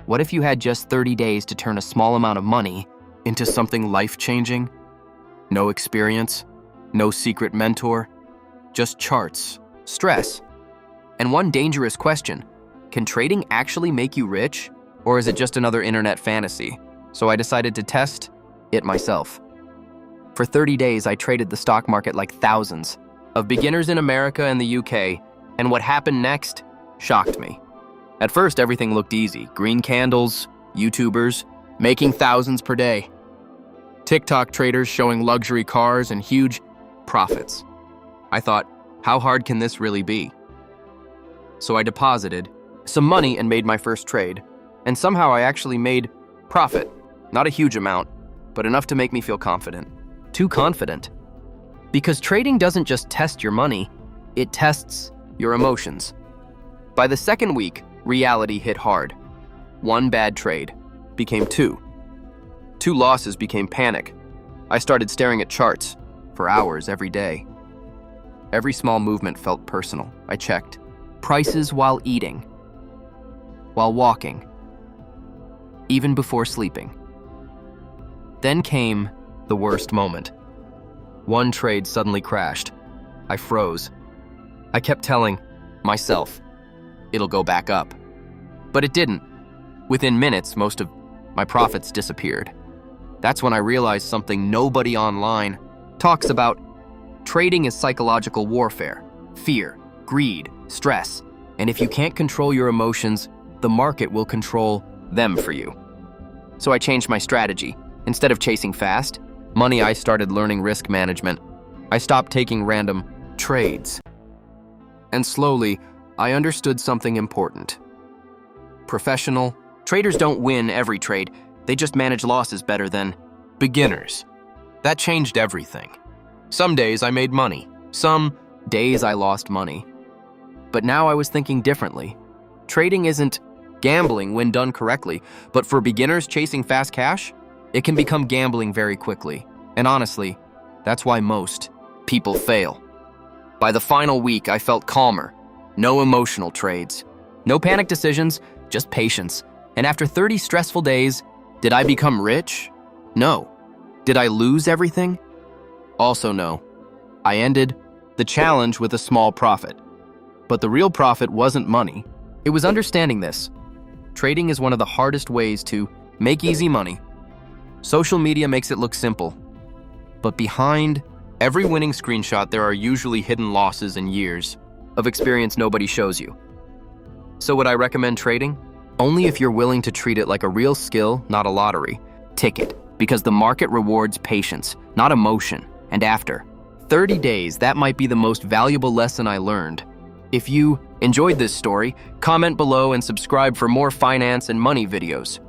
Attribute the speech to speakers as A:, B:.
A: What if you had just 30 days to turn a small amount of money into something life-changing? No experience, no secret mentor, just charts, stress, and one dangerous question: can trading actually make you rich, or is it just another internet fantasy? So I decided to test it myself. For 30 days, I traded the stock market like thousands of beginners in America and the UK, and what happened next shocked me. At first, everything looked easy. Green candles, YouTubers making thousands per day, TikTok traders showing luxury cars and huge profits. I thought, how hard can this really be? So I deposited some money and made my first trade, and somehow I actually made profit. Not a huge amount, but enough to make me feel confident. Too confident. Because trading doesn't just test your money, it tests your emotions. By the second week, reality hit hard. One bad trade became two. Two losses became panic. I started staring at charts for hours every day. Every small movement felt personal. I checked prices while eating, while walking, even before sleeping. Then came the worst moment. One trade suddenly crashed. I froze. I kept telling myself, it'll go back up. But it didn't. Within minutes, most of my profits disappeared. That's when I realized something nobody online talks about. Trading is psychological warfare, fear, greed, stress. And if you can't control your emotions, the market will control them for you. So I changed my strategy. Instead of chasing fast money, I started learning risk management. I stopped taking random trades. And slowly, I understood something important. Professional traders don't win every trade. They just manage losses better than beginners. That changed everything. Some days I made money. Some days I lost money. But now I was thinking differently. Trading isn't gambling when done correctly, but for beginners chasing fast cash, it can become gambling very quickly. And honestly, that's why most people fail. By the final week, I felt calmer. No emotional trades. No panic decisions, just patience. And after 30 stressful days, did I become rich? No. Did I lose everything? Also no. I ended the challenge with a small profit. But the real profit wasn't money. It was understanding this. Trading is one of the hardest ways to make easy money. Social media makes it look simple. But behind every winning screenshot, there are usually hidden losses and years of experience nobody shows you. So would I recommend trading? Only if you're willing to treat it like a real skill, not a lottery ticket, because the market rewards patience, not emotion. And after 30 days, that might be the most valuable lesson I learned. If you enjoyed this story, comment below and subscribe for more finance and money videos.